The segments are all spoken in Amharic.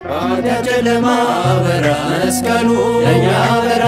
ጨለማ አበራ መስቀሉ ለኛ አበራ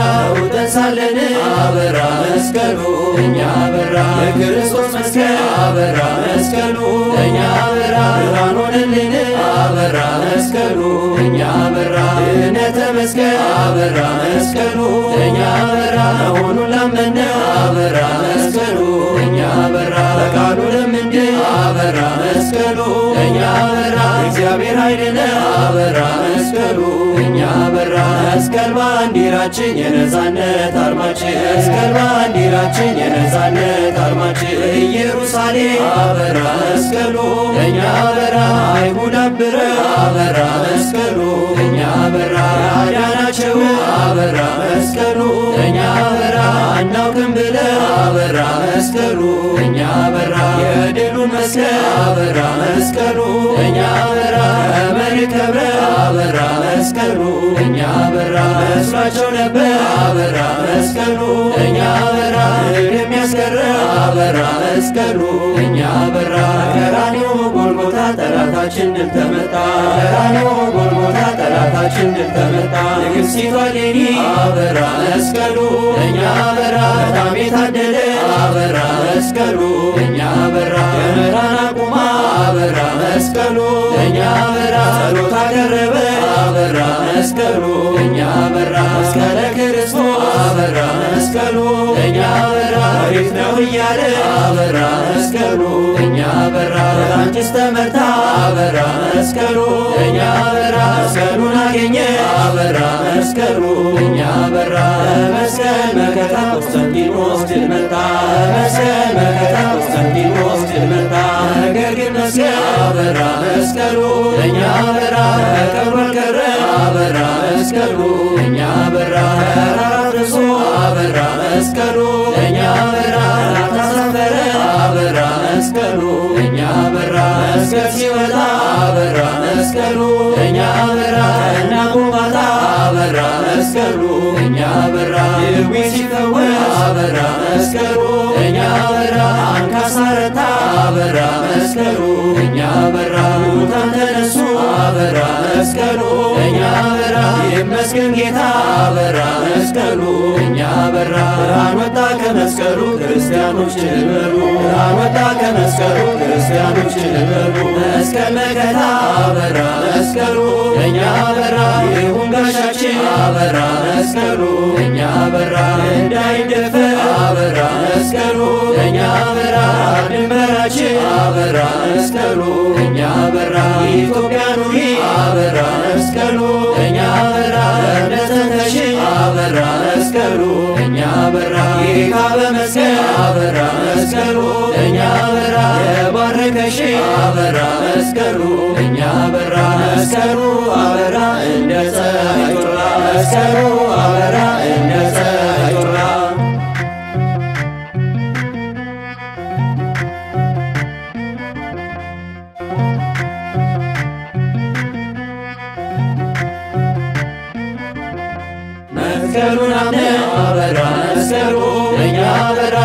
ተንሳለን አበራ መስቀሉ ለኛ አበራ የክርስቶስ መስቀል አበራ መስቀሉ ለኛ አበራ ብርሃን ሆነልን አበራ መስቀሉ ለኛ አበራ ድኅነተ መስቀል አበራ መስቀሉ ለኛ አበራ መሆኑን ላመነ አበራ መስቀሉ ለኛ አበራ በቃሉ ለምንድን አበራ መስቀሉ ለኛ አበራ እግዚአብሔር ኃይልነ አበራ መስቀሉ ለኛ አበራ መስቀል ባንዲራችን የነጻነት አርማችን መስቀል ባንዲራችን የነጻነት አርማችን ኢየሩሳሌም አበራ መስቀሉ ለኛ አበራ አይሁድ አብረው አበራ መስቀሉ ለኛ አበራ ያዳናቸው አበራ መስቀሉ ለኛ አበራ አናውቅም ብለው አበራ መስቀሉ ለኛ አበራ የድሉን መስቀል አበራ መስቀሉ ለኛ አበራ መሬት ከብረ አበራ መስቀሉ ለኛ አበራ መስሏቸው ነበር አበራ መስቀሉ ለኛ አበራ የሚያስቀረ አበራ መስቀሉ ለኛ አበራ ቀራንዮ ጎልጎታ ጠላታችን ድል ተመታ ቀራንዮ ጎልጎታ ጠላታችን ድል ተመታ ንግሥቲቷ እሌኒ አበራ መስቀሉ ለኛ አበራ በጣም የታደለ አበራ መስቀሉ ለኛ አበራ የመራን አቁማ አበራ መስቀሉ ለኛ አበራ ጸሎት አቀረበ አበራ መስቀሉ ለኛ አበራ መስቀለ ክርስቶስ አበራ መስቀሉ ለኛ አበራ መሬት ነው እያለ አበራ መስቀሉ ለኛ አበራ በላንቺስ ተመርታ አበራ መስቀሉ ለኛ አበራ መስቀሉን አገኘ አበራ መስቀሉ ለኛ አበራ መስቀል መከታ ቆስጠንጢኖስ ድል መታ መስቀል መከታ ቆስጠንጢኖስ ድል መታ ነገር ግን መስቀል አበራ መስቀሉ ለኛ አበራ ቀብሮ አልቀረ አበራ መስቀሉ ለኛ አበራ ተራርሶ አበራ መስቀሉ ለኛ አበራ ታሳፈረ አበራ መስቀሉ ለኛ አበራ መስቀል ሲወጣ አበራ መስቀሉ ለኛ አበራ እናቁማታ አበራ መስቀሉ ለኛ አበራ ድዊ ሲፈወስ አበራ መስቀሉ ለኛ አበራ አንካሳ ረታ አበራ መስቀሉ ለኛ አበራ ሙታን ተነሱ አበራ መስቀሉ ለኛ አበራ ይመስገን ጌታ አበራ መስቀሉ ለኛ አበራ ብርሃን ወጣ ከመስቀሉ ክርስቲያኖች እልል በሉ ብርሃን ወጣ ከመስቀሉ ክርስቲያኖች እልል በሉ መስቀል መከታ አበራ መስቀሉ ለኛ አበራ ይሁን ጋሻችን አበራ መስቀሉ ለኛ አበራ እንዳይደፈር አበራ መስቀሉ ለኛ አበራ ድንበራችን አበራ መስቀሉ ለኛ አበራ ኢትዮጵያ ኑሪ አበራ መስቀሉ ለኛ አበራ እምነትነሽ አበራ መስቀሉ ለኛ አበራ ጌታ በመስቀል አበራ መስቀሉ ለኛ አበራ የባረከሽ አበራ መስቀሉ ለኛ አበራ መስቀሉ አበራ እንደ ፀሐይ ጮራ መስቀሉ አበራ እንደ ፀሐይ ጮራ መስቀሉን አምነን አበራ መስቀሉ ለኛ አበራ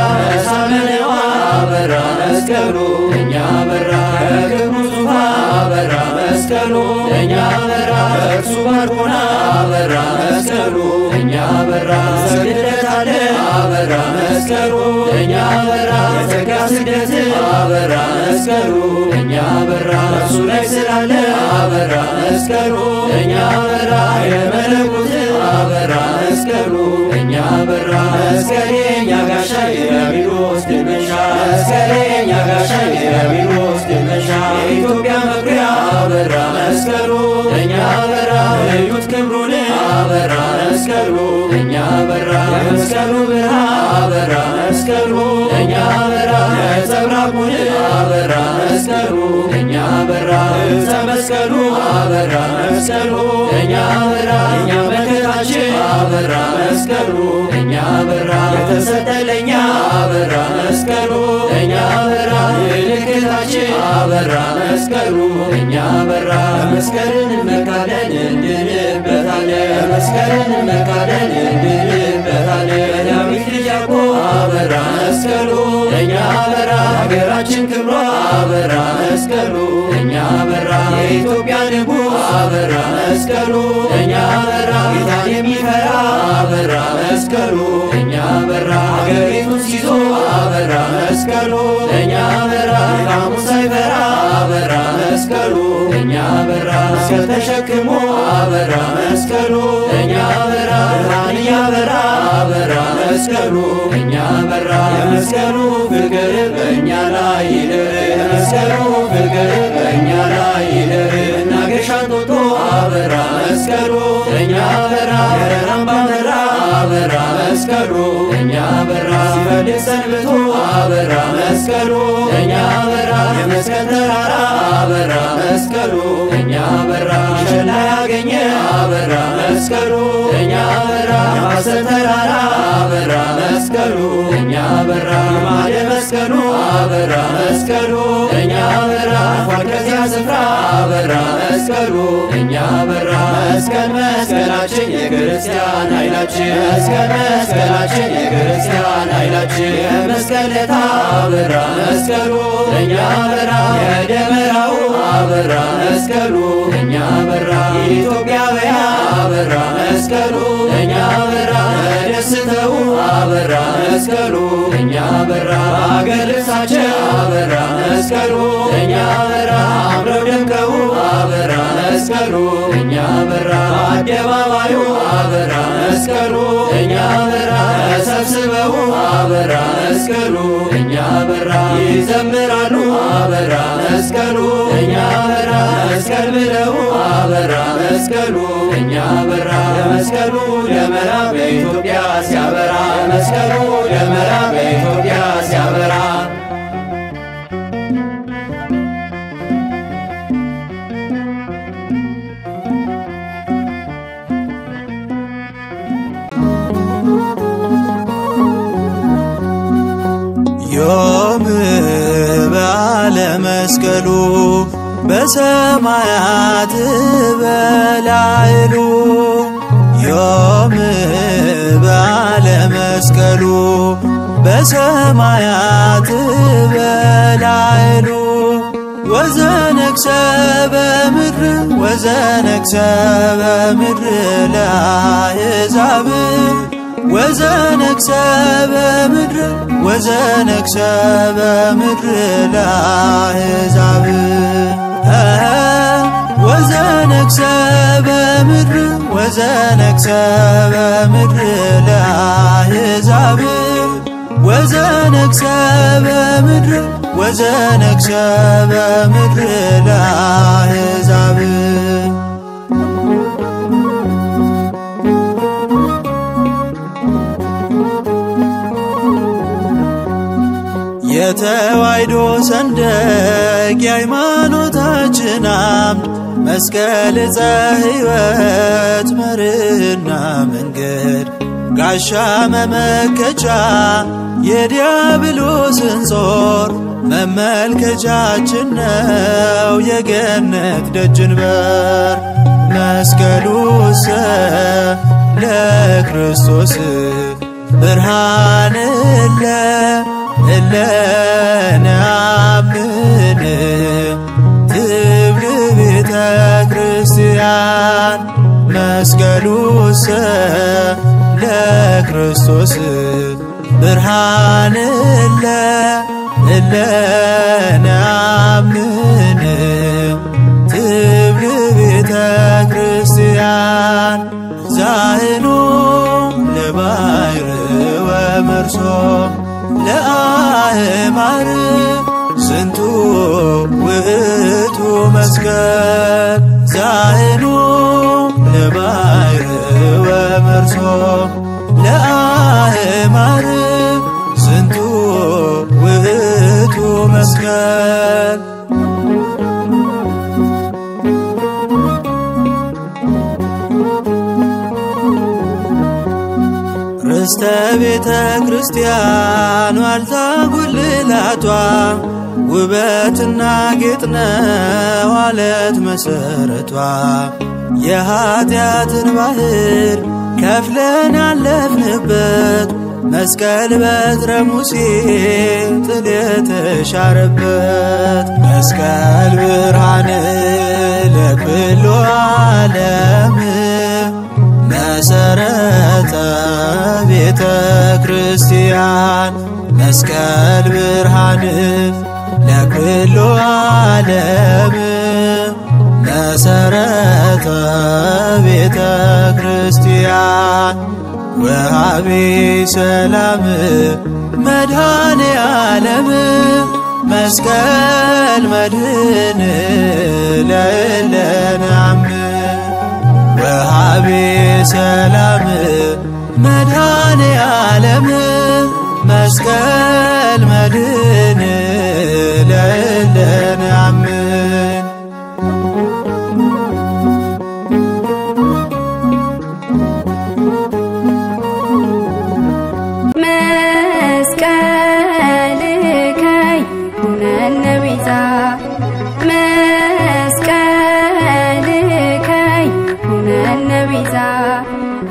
ሳመነዋ አበራ መስቀሉ ለኛ አበራ ከክብሩ ዙፋን አበራ መስቀሉ ለኛ አበራ እርሱ ባርኮና አበራ መስቀሉ ለኛ አበራ ስግደታለ አበራ መስቀሉ ለኛ አበራ የጸጋ ስግደት አበራ መስቀሉ ለኛ አበራ እርሱ ላይ ስላለ አበራ መስቀሉ ለኛ አበራ የመለኮት አበራ መስቀሉ ለኛ አበራ መስቀል የኛ ጋሻ የዲያብሎስ ድል መንሻ መስቀል የኛ ጋሻ የዲያብሎስ ድል መንሻ የኢትዮጵያ መኩሪያ አበራ መስቀሉ ለኛ አበራ እዩት ክብሩን አበራ መስቀሉ ለኛ አበራ የመስቀሉ ብርሃን አበራ መስቀሉ ለኛ አበራ ነጸብራቁን አበራ መስቀሉ ለኛ አበራ ዕፀ መስቀሉ አበራ መስቀሉ ለኛ አበራ እኛ መከታችን አበራ መስቀሉ ለኛ አበራ የተሰጠ ለኛ አበራ መስቀሉ ለኛ አበራ ምልክታችን አበራ መስቀሉ ለኛ አበራ መስቀልን እንመካለን እንድንበታለን መስቀልን እንመካለን እንድንበታለን ዳዊት ልጅ ያዕቆብ አበራ መስቀሉ ለኛ አበራ ሀገራችን ክብሯ አበራ መስቀሉ ለኛ አበራ የኢትዮጵያ ንጉሥ አበራ መስቀሉ ለእኛ በራ ጌታን የሚፈራ አበራ መስቀሉ ለእኛ በራ ሀገሪቱን ሲዞ አበራ መስቀሉ ለእኛ በራ ድካሙን ሳይፈራ አበራ መስቀሉ ለእኛ በራ መስቀል ተሸክሞ አበራ መስቀሉ ለእኛ በራ ብርሃን እያበራ አበራ መስቀሉ ለእኛ በራ የመስቀሉ ፍቅር በእኛ ላይ ይደር የመስቀሉ ፍቅር በእኛ ላይ ይደር ናገሻን ጦጦ አበራ መስቀሉ ለእኛ በራ የረራን ባበራ አበራ መስቀሉ ለእኛ በራ ሲፈልግ ሰንብቶ አበራ መስቀሉ ለእኛ በራ የመስቀል ተራራ አበራ መስቀሉ ለእኛ በራ ሸላ ያገኘ አበራ መስቀሉ ለእኛ በራ የማሰል ተራራ አበራ መስቀሉ ለእኛ በራ ማደ መስቀሉ አበራ መስቀሉ ለእኛ በራ አልፏል ከዚያ ስፍራ አበራ መስቀሉ ለእኛ በራ መስቀል መስቀላችን የክርስቲያን ኃይላችን መስቀል መስቀላችን የክርስቲያን ኃይላችን የመስቀል ለታ አበራ መስቀሉ ለእኛ በራ የደመራው አበራ መስቀሉ ለእኛ በራ ኢትዮጵያውያን አበራ መስቀሉ ለእኛ በራ ደስተው አበራ መስቀሉ ለእኛ በራ በአገር ልብሳቸው አበራ መስቀሉ ለእኛ በራ አምረው ደምቀው አበራ መስቀሉ ለእኛ በራ በአደባባዩ አበራ መስቀሉ ለእኛ በራ ተሰብስበው አበራ መስቀሉ ለእኛ በራ ይዘምራሉ አበራ መስቀሉ ለእኛ በራ መስቀል ብለው አበራ መስቀሉ ለእኛ በራ የመስቀሉ ደመራ በኢትዮጵያ ሲያበራ መስቀሉ ደመራ በኢትዮጵያ ሲያበራ ዮም በዓለ መስቀሉ በሰማያት በላዕሉ ዮም በዓለ መስቀሉ በሰማያት በላዕሉ ወዘነግሠ በምድር ወዘነግሠ በምድር ለአሕዛብ ወዘነግሠ በምድር ወዘነግሠ በምድር ለአሕዛብ ወዘነግሠ በምድር ወዘነግሠ በምድር ለአሕዛብ ወዘነግሠ በምድር ወዘነግሠ በምድር ለአሕዛብ የተዋሕዶ ሰንደቅ የሃይማኖታችን አምድ መስቀል ዕፀ ሕይወት መርህና መንገድ ጋሻ መመከቻ የዲያብሎስን ጾር መመልከቻችን ነው የገነት ደጅን በር መስቀሉሰ ለክርስቶስ ብርሃን እለ ነአምን ትብል ቤተ ክርስቲያን መስቀሉሰ ለክርስቶስ ብርሃን እለ ነአምን ትብል ቤተ ክርስቲያን ዛህኑ ለባሕር ወመርሶ ለአእማር ዝንቱ ውእቱ መስቀል ዛህኑ ለባሕር ወመርሶ ለአእማር ዝንቱ ውእቱ መስቀል ርስተ ቤተ ክርስቲያን ዋልታ ጉልላቷ ውበትና ጌጥ ነው ዓለት መሠረቷ የኀጢአትን ባሕር ከፍለን ያለፍንበት መስቀል በትረ ሙሴ ጥል የተሻረበት መስቀል ብርሃን ለኩሉ ዓለም መሰረተ ቤተ ክርስቲያን መስቀል ብርሃን ለኩሉ ዓለም መሰረተ ቤተ ክርስቲያን ወሃቤ ሰላም መድኃኔ ዓለም መስቀል መድህን ለእለናምን ወሃቤ ሰላም መድኃኔ ዓለም መስቀል መድህን ለእለናምን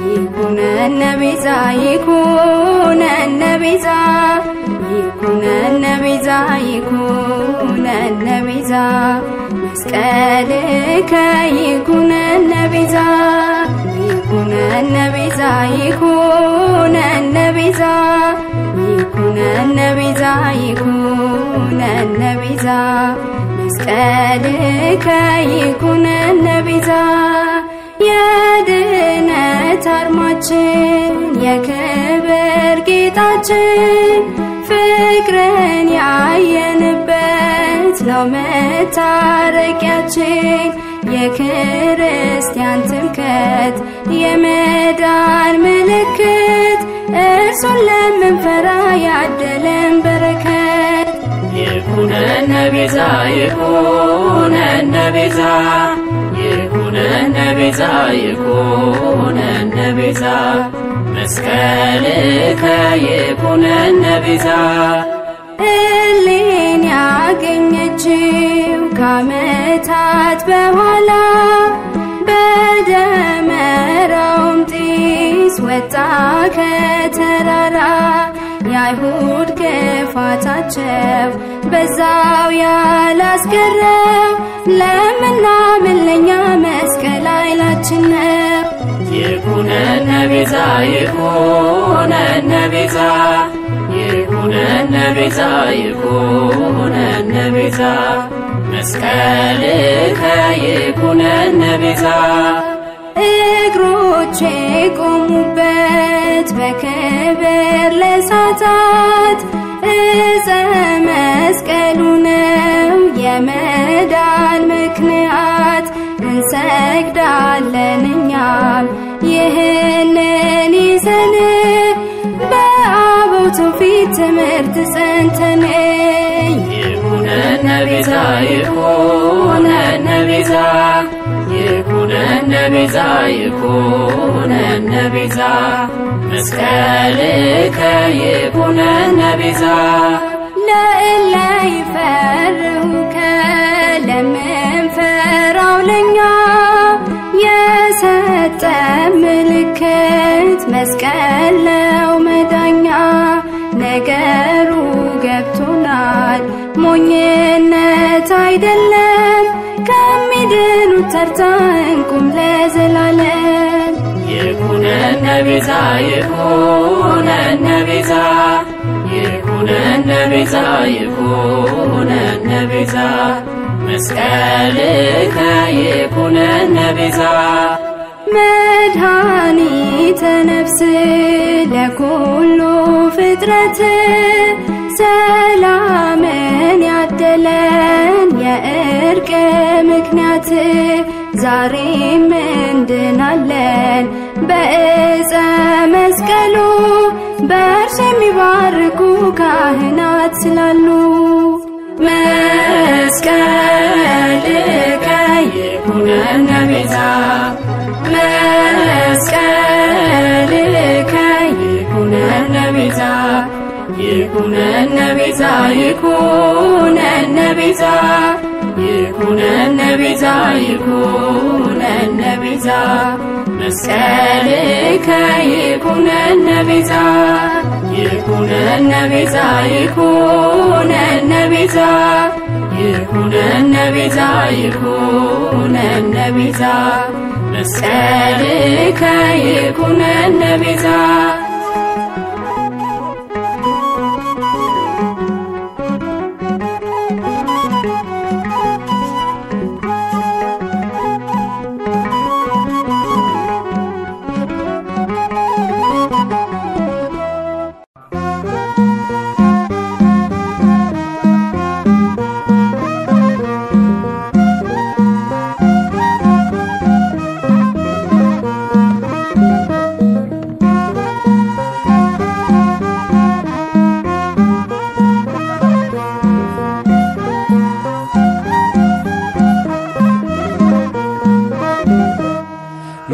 ይኩነነ ቤዛ ይኩነነ ቤዛ ይኩነነ ቤዛ መስቀልከ ይኩነነ ቤዛ ይኩነነ ቤዛ ይኩነነ ቤዛ ይኩነነ ቤዛ ይኩነነ ቤዛ መስቀልከ ይኩነነ ቤዛ የድነት አርማችን የክብር ጌጣችን ፍቅርን ያየንበት ነው መታረቂያችን የክርስቲያን ትምክህት የመዳን ምልክት እርሱን ለምንፈራ ያደለን በረከት ይኩነነ ቤዛ ይኩነነ ቤዛ ይኩነነ ቤዛ ይኩነነ ቤዛ መስቀልከ ይኩነነ ቤዛ እሌን ያገኘችው ከዓመታት በኋላ በደመራውም ጢስ ወጣ ከተራራ የአይሁድ ክፋታቸው በዛው ያላስቀረው ለምናምን ለኛ መስቀል ኃይላችን ነው ይኩነነ ቤዛ ይኩነነ ቤዛ ይኩነነ ቤዛ ይኩነነ ቤዛ መስቀልከ ይኩነነ ቤዛ እግሮቼ ቆሙበት በክብር ለሳታት እፀ መስቀሉ ነው የመዳን ምክንያት እንሰግዳለን እኛም ይህንን ይዘን በአበው ትውፊት ትምህርት ጸንተን ይኩነነ ቤዛ ይኩነነ ቤዛ ይኩነነ ቤዛ ይኩነነ ቤዛ መስቀልከ ይኩነነ ቤዛ ለእለ ይፈርሁከ ለምንፈራው ለኛ የሰጠ ምልክት መስቀል ነው መዳኛ ነገሩ ገብቶናል ሞኝነት አይደለም ከሚድኑት ተርታ እንቁም ለዘላለም ይኩነነ ቤዛ ይኩነነ ቤዛ ይኩነነ ቤዛ ይኩነነ ቤዛ መስቀልከ ይኩነነ ቤዛ መድኃኒተ ነፍስ ለኩሉ ፍጥረት ሰላምን ያደለን የእርቅ ምክንያት ዛሬም እንድናለን በእፀ መስቀሉ በእርሱ የሚባርኩ ካህናት ስላሉ መስቀልከ ይኩነነ ቤዛ መስቀልከ ይኩነነ ቤዛ ይኩነነ ቤዛ ይኩነነ ቤዛ ይኩነነ ቤዛ ይኩነነ ቤዛ መስቀልከ ይኩነነ ቤዛ ይኩነነ ቤዛ ይኩነነ ቤዛ ይኩነነ ቤዛ ይኩነነ ቤዛ መስቀልከ ይኩነነ ቤዛ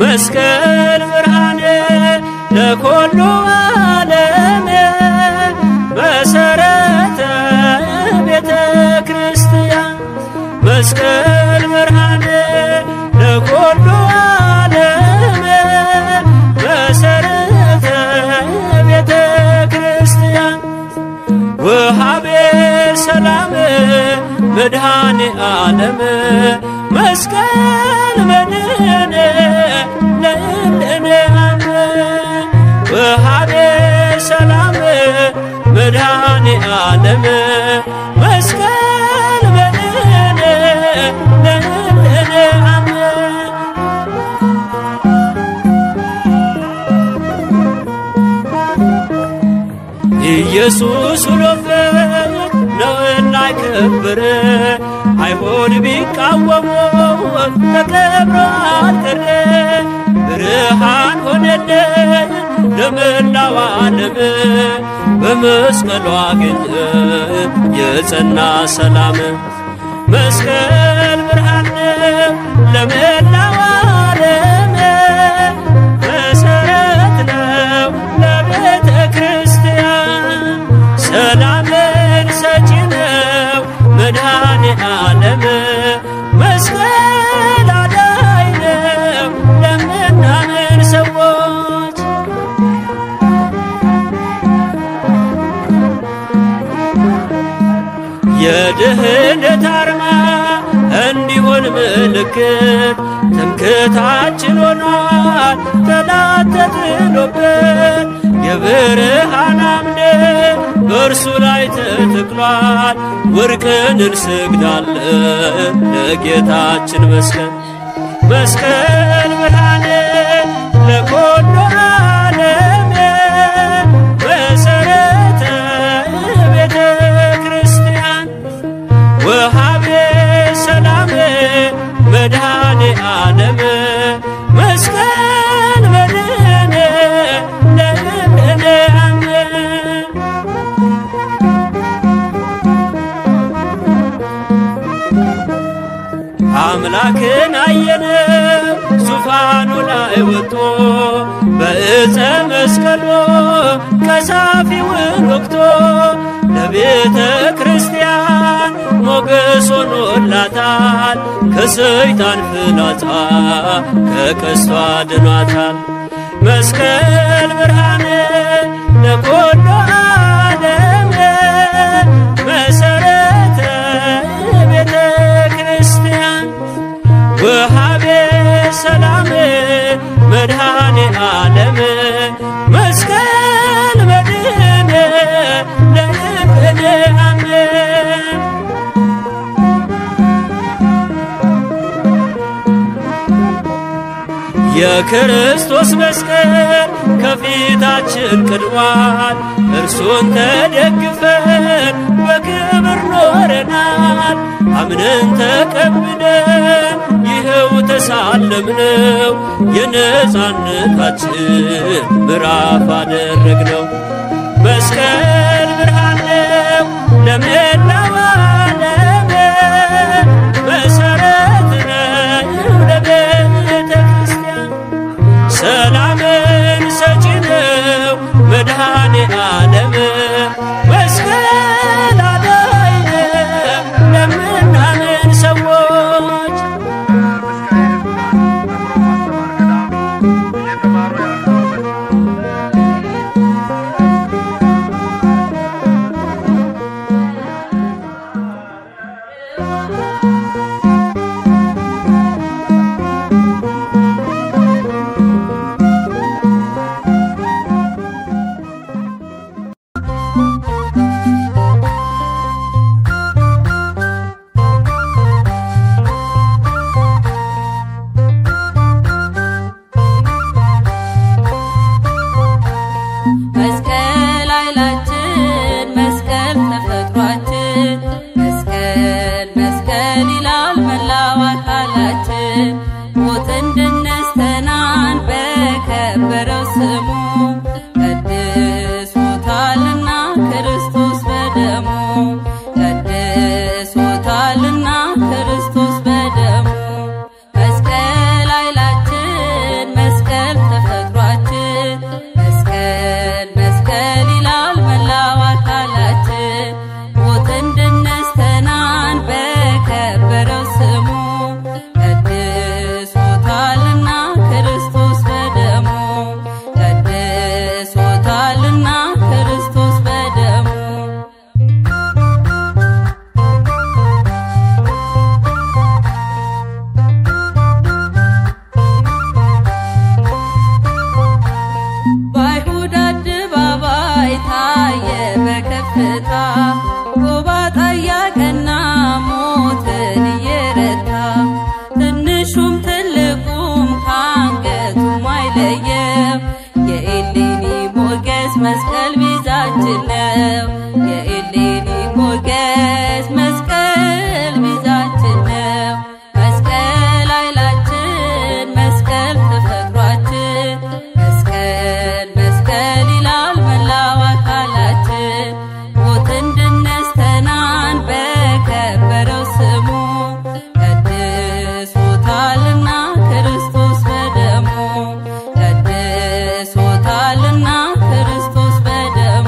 መስቀል ብርሃነ ለኩሉ ዓለም መሰረተ ቤተ ክርስቲያን መስቀል ብርሃነ ለኩሉ ዓለም መሰረተ ቤተ ክርስቲያን ወሃቤ ሰላም መድኃኔ ዓለም መስቀል መድኃኔ ወሃቤ ሰላም መድኃኔ ዓለም መስቀል መድኃኔ ኢየሱስ ውሎበት ነውና ይከብር አይሁድ ቢቃወሙ ተከብሮ አልቀረ ብርሃን ሆነልን ለመላው ዓለም በመስቀሉ አገኘ የጸና ሰላም መስቀል ብርሃን ለመላው ዓለም መሰረት ነው ለቤተ ክርስቲያን ሰላምን ሰጪ ነው መድኃኔ ዓለም መስቀል አዳኝ ነው ለምናምን ሰዎች የድህነት አርማ እንዲሆን ምልክት ትምክህታችን ሆኗል ጠላት ተጥሎበት የብርሃን አምድ በእርሱ ላይ ተተክሏል ወርቅን እንሰግዳለን ለጌታችን መስቀል መስቀል ብርሃነ ለኩሉ ዓለም መሰረተ ቤተ ክርስቲያን ወሃቤ ሰላም መድኃኔ ዓለም መስቀል መድኃኔ አምላክን አየነው ዙፋኑ ላይ ወጥቶ በዕፀ መስቀሉ ቀሳፊውን ወግቶ ለቤተ ክርስቲያን ሞገስ ሆኖላታል ከሰይጣን ፍላጻ ከቀስቷ ድኗታል መስቀል ብርሃነ ለኩሉ ዓለም መሰረተ ቤተ ክርስቲያን ወሃቤ ሰላም መድኃኔ ዓለም መስቀል መድኃኔ የክርስቶስ መስቀል ከፊታችን ቀድሟል እርሱን ተደግፈን በክብር ኖረናል አምነን ተቀብለን ይኸው ተሳለምነው የነጻነታችን ምዕራፍ አደረግነው መስቀል ብርሃን ነው ለመላው ዓለም መሰረት ነው ለቤተ ክርስቲያን ሰላምን ሰጪ ነው መድኃኔ ዓለም መስቀል አዳኝ ነው ለምናምን ሰዎች መስቀል ቤዛችን ነው። የእሌኒ ሞገስ መስቀል ቤዛችን ነው። መስቀል ኃይላችን መስቀል ተፈጥሯችን መስቀል መስቀል ይላል መላው አካላችን። ሞትን ድል ነስተናል በከበረው ስሙ ቀድሶታልና ክርስቶስ በደሙ ቀድሶታልና ክርስቶስ በደሙ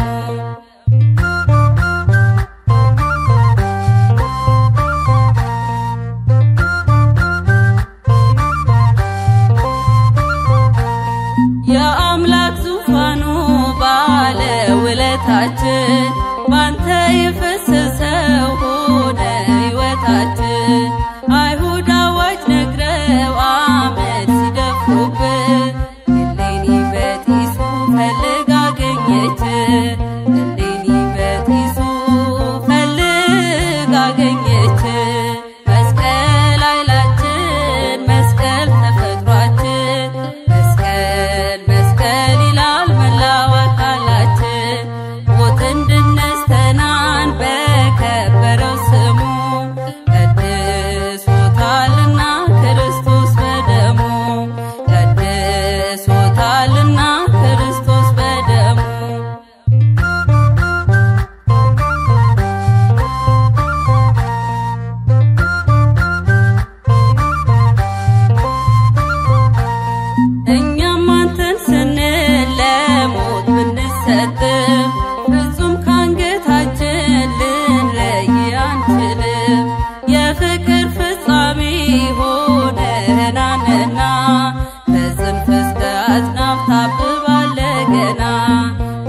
የአምላክ ዙፋኑ ባለ ውለታችን ባንተ የፈሰሰው ሆነ ሕይወታችን። አይሁድ አዋጅ ነግረው አመድ ሲደፉብን እሌኒ በጢሱ ፈልጋ አገኘች እሌኒ በጢሱ ፈልጋ አገኘች። መስቀል ኃይላችን መስቀል ተፈጥሯችን መስቀል መስቀል ይላል መላው አካላችን። ሞትን ድል ነስተናል በከበረው ስሙ ቀድሶታልና ክርስቶስ በደሙ ቀድሶታልና ክርስቶስ በደሙ እኛም አንተን ስንል ለሞት ብንሰጥም ፍጹም ካንገታችን ልንለይ አንችልም። የፍቅር ፍጻሜ ሆነናልና ከጽንፍ እስከ አጽናፍ ታብባለህ ገና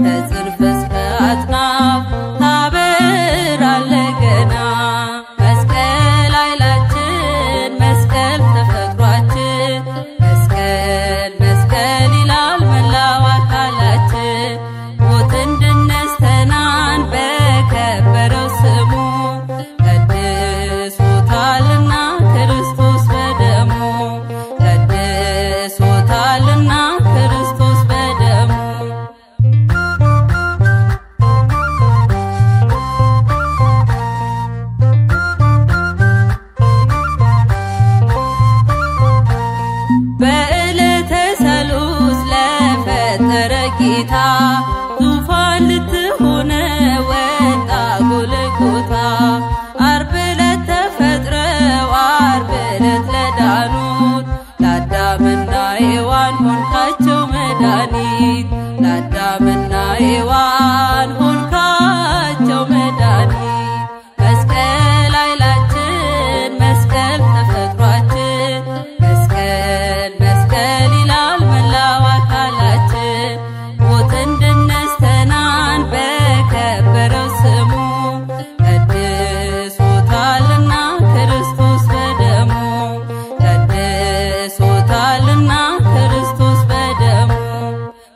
ከጽንፍ እስከ አጽናፍ ታበራለህ ገና። መስቀል ኃይላችን መስቀል ተፈጥሯችን መስቀል መስቀል ይላል መላው አካላችን። ሞትን ድል ነስተናል በከበረው ስሙ ቀድሶታልና ክርስቶስ በደሙ ቀድሶታልና ክርስቶስ በደሙ በዕለተ ሰሉስ ለፈጠረ ጌታ ዙፋን ልትሆነ ወጣ ጎልጎታ። ዓርብ ዕለት ተፈጥረው ዓርብ ዕለት ለዳኑት ለአዳምና ሔዋን ሆንካቸው መድኃኒት ለአዳምና ሔዋን ሆንካቸው መድኃኒት። መስቀል ኃይላችን መስቀል ተፈጥሯችን መስቀል መስቀል ይላል መላው አካላችን። ሞትን ድል ነስተናል በከበረው ስሙ ቀድሶታልና ክርስቶስ በደሙ ቀድሶታልና ክርስቶስ በደሙ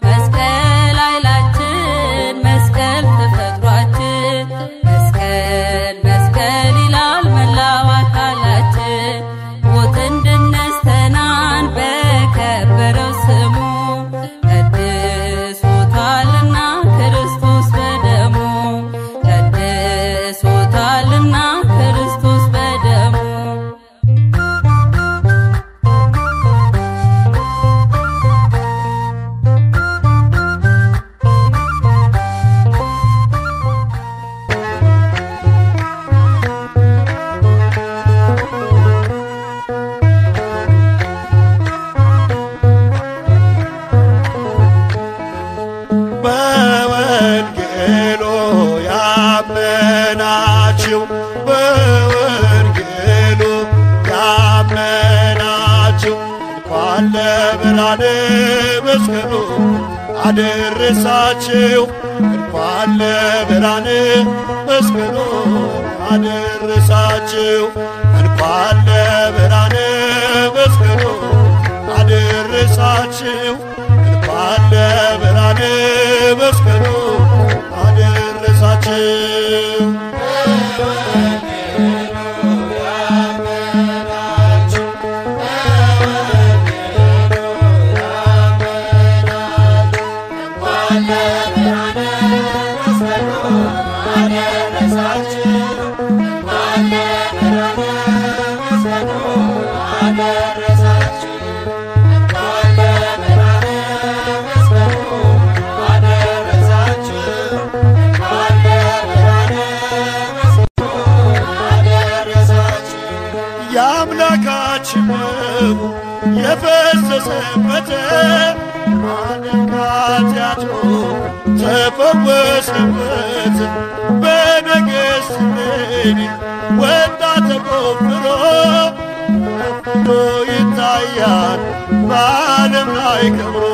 መስቀል ኃይላችን መስቀል ተፈጥሯችን መስቀል መስቀል ይላል መላው አካላችን። ሞትን ድል ነስተናል በከበረው ስሙ ቀድሶታልና ክርስቶስ በደሙ ቀድሶታልና ክርስቶስ በደሙ በወንጌሉ ያመናችሁ በወንጌሉ ያመናችሁ እንኳን ለብርሃነ መስቀሉ አደረሳችሁ እንኳን ለብርሃነ መስቀሉ አደረሳችሁ እንኳን ለብርሃነ መስቀሉ አደረሳችሁ እንኳን ለብርሃነ መስቀሉ አደረሳችሁ። Amen. ደረሰበት ዓለም ከኃጢአቱ ተፈወሰበት። በነገሥት ሌሊት ወጣ ተቆፍሮ ከፍሎ ይታያል በዓለም ላይ ከብሮ።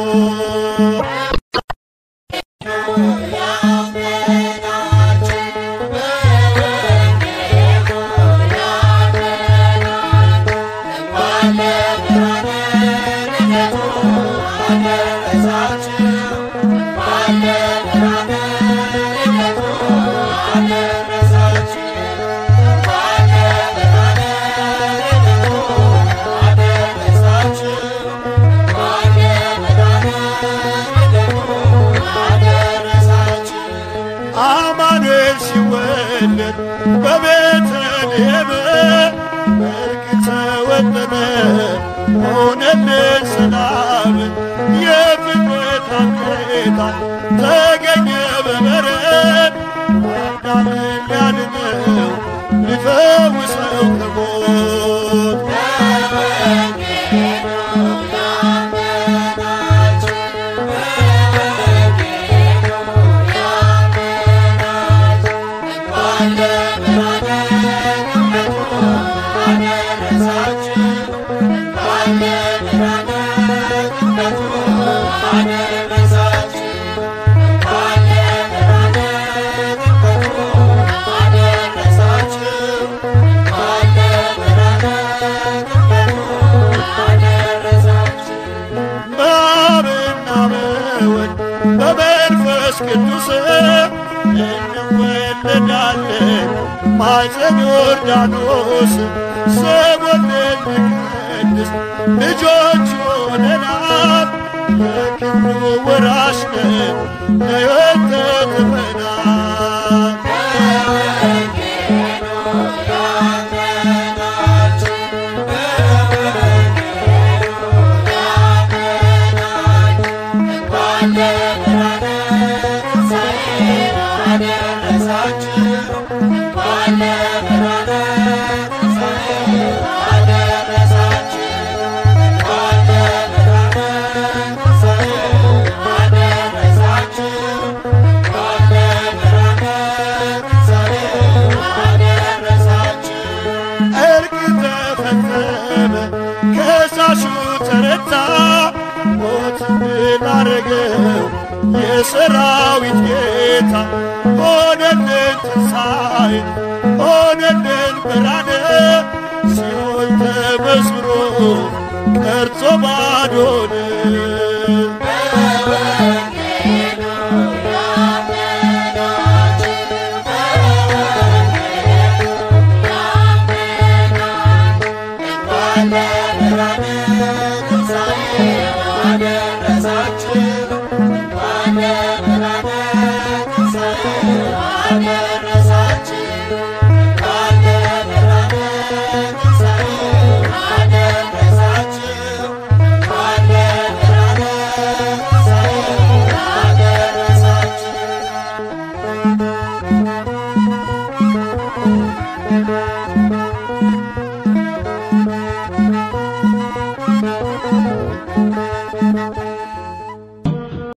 አማኑኤል ሲወለድ በቤተልሔም እርቅ ተወለደ ሆነልን ሰላም። የፍጥረታት ጌታ ተገኘ በበረት አዳምን ሊያድነው ሊፈውሰው ከሞት። በመንፈስ ቅዱስ እንወለዳለን ማኅፀነ ዮርዳኖስ። ስሙን ልንቀድስ ልጆች ሆነናል የክብሩ ወራሽ ነን ለሕይወት ተርፈናል። ከሳሹ ተረታ ሞትን ድል አረገው የሰራዊት ጌታ። ሆነልን ትንሣኤ ሆነልን ብርሃን ሲኦል ተመስሎ ቀርቶ ባዶን